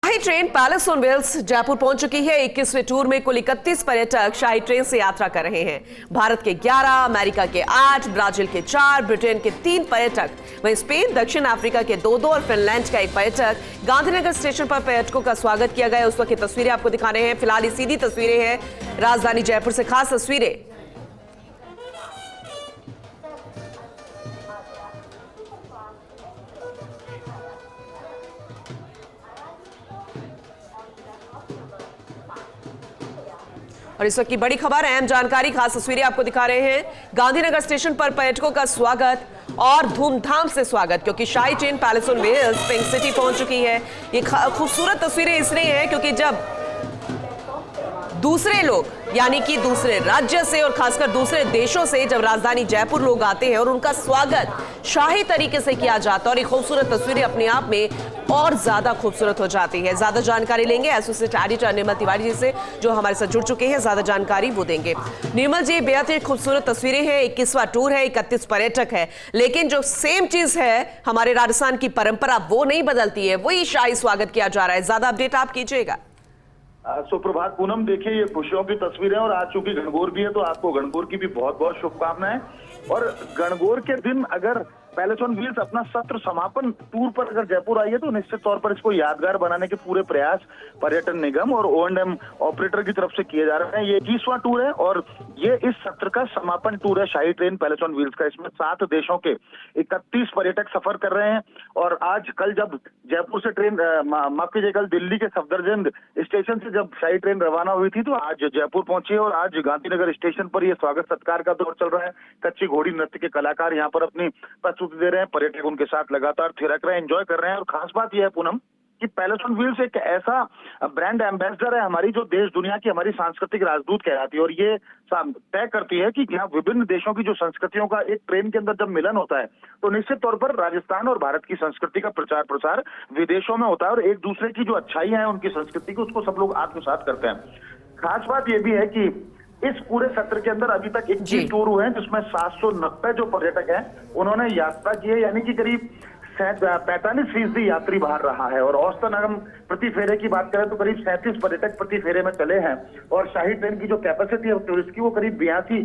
Shahi train Palace on wheels Jaipur पहुंच चुकी है। 21वें टूर में कुल 31 पर्यटक शाही ट्रेन से यात्रा कर रहे हैं। भारत के 11, अमेरिका के 8, ब्राजील के 4, ब्रिटेन के 3 पर्यटक, वहीं स्पेन, दक्षिण अफ्रीका के 2 और फिनलैंड का 1 पर्यटक। गांधीनगर स्टेशन पर पर्यटकों का स्वागत किया गया। उस वक्त की तस्वीरें आपको दिखा रहे हैं। फिलहाल ये सीधी तस्वीरें हैं राजधानी जयपुर से, खास तस्वीरें। और इस वक्त की बड़ी खबर, अहम जानकारी, खास तस्वीरें आपको दिखा रहे हैं। गांधीनगर स्टेशन पर पर्यटकों का स्वागत और धूमधाम से स्वागत, क्योंकि शाही train Palace on Wheels Pink City पहुंच चुकी है। ये खूबसूरत तस्वीरें इसलिए हैं क्योंकि जब दूसरे लोग यानी कि दूसरे राज्य से और खासकर दूसरे देशों से जब राजधानी जयपुर लोग आते हैं और उनका स्वागत शाही तरीके से किया जाता है, और ये खूबसूरत तस्वीरें अपने आप में और ज्यादा खूबसूरत हो जाती है। ज्यादा जानकारी लेंगे एसोसिएट एडिटर निर्मल तिवारी जी से, जो हमारे साथ जुड़ चुके हैं। ज्यादा जानकारी वो देंगे। निर्मल जी, बेहद ही खूबसूरत तस्वीरें हैं। 21वां टूर है, 31 पर्यटक है, लेकिन जो सेम चीज है, हमारे राजस्थान की परंपरा वो नहीं बदलती है, वही शाही स्वागत किया जा रहा है। ज्यादा अपडेट आप कीजिएगा। सुप्रभात पूनम, देखिए ये खुशियों की तस्वीरें, और आज चूंकि गणगौर भी है तो आपको गणगौर की भी बहुत बहुत शुभकामनाएं। और गणगौर के दिन अगर पैलेस ऑन व्हील्स अपना सत्र समापन टूर पर अगर जयपुर आई है तो निश्चित तौर पर इसको यादगार बनाने के पूरे प्रयास पर्यटन निगम और O&M ऑपरेटर की तरफ से किए जा रहे हैं। ये 21वां टूर है और ये इस सत्र का समापन टूर है शाही ट्रेन पैलेस ऑन व्हील्स का। इसमें 7 देशों के 31 पर्यटक सफर कर रहे हैं। और आज कल जब जयपुर से ट्रेन माफ कीजिए, कल दिल्ली के सफदरजंग स्टेशन से जब शाही ट्रेन रवाना हुई थी तो आज जयपुर पहुंची है। और आज गांधीनगर स्टेशन पर यह स्वागत सत्कार का दौर चल रहा है। कच्ची घोड़ी नृत्य के कलाकार यहाँ पर अपनी प्रस्तुति दे रहे हैं, पर्यटक उनके साथ लगातार थिरक रहे हैं, एंजॉय कर रहे हैं। और खास बात यह है पूनम कि पैलेस ऑन व्हील्स एक ऐसा ब्रांड एम्बेसडर है हमारी, जो देश दुनिया की हमारी सांस्कृतिक राजदूत कहलाती है। और ये तय करती है कि यहाँ विभिन्न देशों की जो संस्कृतियों का एक ट्रेन के अंदर जब मिलन होता है तो निश्चित तौर पर राजस्थान और भारत की संस्कृति का प्रचार प्रसार विदेशों में होता है, और एक दूसरे की जो अच्छाइयां हैं उनकी संस्कृति की, उसको सब लोग आत्मसात करते हैं। खास बात यह भी है कि इस पूरे सत्र के अंदर अभी तक 21 टूर हुए हैं, जिसमें 790 जो पर्यटक हैं उन्होंने यात्रा की है, यानी कि करीब 45% यात्री बाहर रहा है। और औसतन अगर हम प्रति फेरे की बात करें तो करीब 37 पर्यटक प्रति फेरे में चले हैं। और शाही ट्रेन की जो कैपेसिटी है टूरिस्ट की, वो करीब 82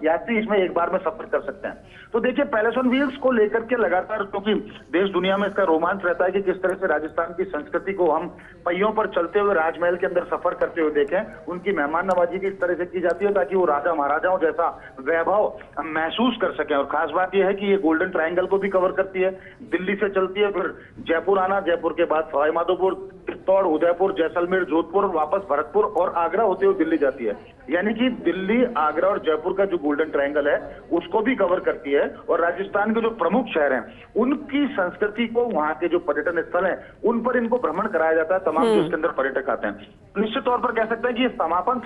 यात्री इसमें एक बार में सफर कर सकते हैं। तो देखिए, पैलेस ऑन व्हील्स को लेकर के लगातार, क्योंकि देश दुनिया में इसका रोमांच रहता है कि किस तरह से राजस्थान की संस्कृति को हम पहियों पर चलते हुए राजमहल के अंदर सफर करते हुए देखें। उनकी मेहमान नवाजी किस तरह से की जाती है ताकि वो राजा महाराजाओं जैसा वैभव महसूस कर सकें। और खास बात यह है कि ये गोल्डन ट्रायंगल को भी कवर करती है। दिल्ली से चलती है, फिर जयपुर आना, जयपुर के बाद सवाई माधोपुर, चित्तौड़, उदयपुर, जैसलमेर, जोधपुर, वापस भरतपुर और आगरा होते हुए दिल्ली जाती है। यानी कि दिल्ली, आगरा और जयपुर का जो गोल्डन ट्रायंगल है उसको भी कवर करती है। और राजस्थान के जो प्रमुख शहर हैं उनकी संस्कृति को, वहां के जो पर्यटन स्थल हैं उन पर इनको भ्रमण कराया जाता है, तमाम जो इसके अंदर पर्यटक आते हैं। निश्चित तौर पर कह सकते हैं कि ये समापन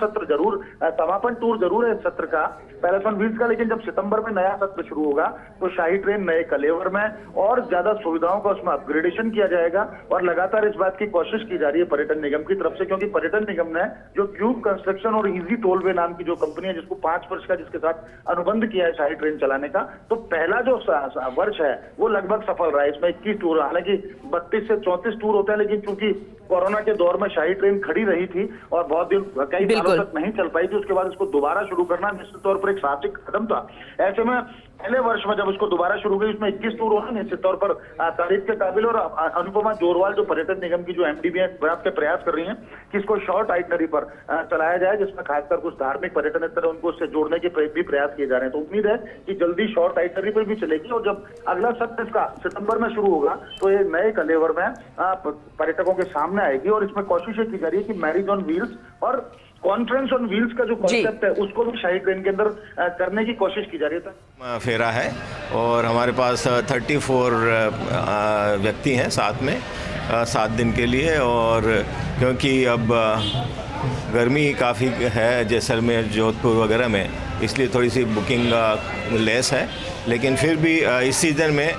टूर जरूर है इस सत्र का पैलेस ऑन व्हील्स का। लेकिन जब सितंबर में नया सत्र शुरू होगा तो शाही ट्रेन नए कलेवर में और ज्यादा सुविधाओं का उसमें अपग्रेडेशन किया जाएगा। और लगातार इस बात की कोशिश की जा रही है पर्यटन निगम की तरफ से, क्योंकि पर्यटन निगम ने जो क्यूब कंस्ट्रक्शन और इजी टोलवे नाम की जो कंपनी है, जिसको 5 वर्ष का जिसके साथ अनुबंध किया है शाही ट्रेन चलाने का, तो पहला जो वर्ष है वो लगभग सफल रहा है। इसमें 21 टूर, हालांकि 32 से 34 टूर होते हैं, लेकिन चूंकि कोरोना के दौर में शाही ट्रेन खड़ी रही थी और बहुत दिन, कई सालों तक नहीं चल पाई थी, उसके बाद इसको दोबारा शुरू करना निश्चित तौर पर एक साहसिक कदम था। ऐसे में पहले वर्ष में जब उसको दोबारा शुरू हुई, उसमें 21 टूर होना निश्चित तौर पर तारीफ के काबिल। और अनुपमा जोरवाल जो पर्यटन निगम की जो MD है, के प्रयास कर रही हैं कि इसको शॉर्ट आइटनरी पर चलाया जाए, जिसमें खासकर कुछ धार्मिक पर्यटन स्थल है उनको उससे जोड़ने के भी प्रयास किए जा रहे हैं। तो उम्मीद है कि जल्दी शॉर्ट आइटनरी पर भी चलेगी। और जब अगला सत्र इसका सितंबर में शुरू होगा तो ये नए कलेवर में पर्यटकों के सामने आएगी। और इसमें कोशिश की जा रही है कि मैरिज ऑन व्हील्स और कॉन्फ्रेंस ऑन व्हील्स का जो कॉन्सेप्ट है उसको भी शाही ट्रेन के अंदर करने की कोशिश की जा रही है। फेरा है और हमारे पास 34 व्यक्ति हैं साथ में 7 दिन के लिए। और क्योंकि अब गर्मी काफ़ी है जैसलमेर, जोधपुर वगैरह में, इसलिए थोड़ी सी बुकिंग लेस है। लेकिन फिर भी इस सीज़न में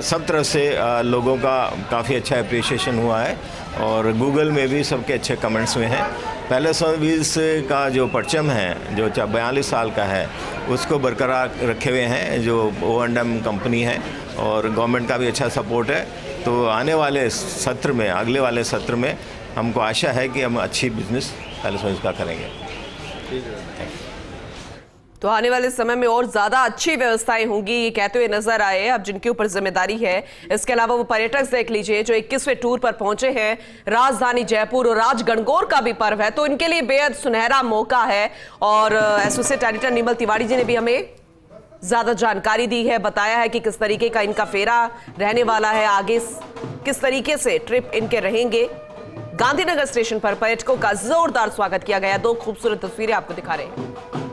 सब तरफ से लोगों का काफ़ी अच्छा अप्रिसिएशन हुआ है और गूगल में भी सबके अच्छे कमेंट्स में हैं। पैलेस ऑन व्हील्स का जो परचम है, जो 42 साल का है, उसको बरकरार रखे हुए हैं जो O&M कंपनी है और गवर्नमेंट का भी अच्छा सपोर्ट है। तो आने वाले सत्र में, अगले वाले सत्र में हमको आशा है कि हम अच्छी बिजनेस पैलेस विंस का करेंगे। तो आने वाले समय में और ज्यादा अच्छी व्यवस्थाएं होंगी, ये कहते हुए नजर आए। अब जिनके ऊपर जिम्मेदारी है, इसके अलावा वो पर्यटक देख लीजिए जो 21वें टूर पर पहुंचे हैं। राजधानी जयपुर और आज गणगौर का भी पर्व है, तो इनके लिए बेहद सुनहरा मौका है। और एसोसिएट एडिटर निर्मल तिवारी जी ने भी हमें ज्यादा जानकारी दी है, बताया है कि किस तरीके का इनका फेरा रहने वाला है, आगे किस तरीके से ट्रिप इनके रहेंगे। गांधीनगर स्टेशन पर पर्यटकों का जोरदार स्वागत किया गया। 2 खूबसूरत तस्वीरें आपको दिखा रहे हैं।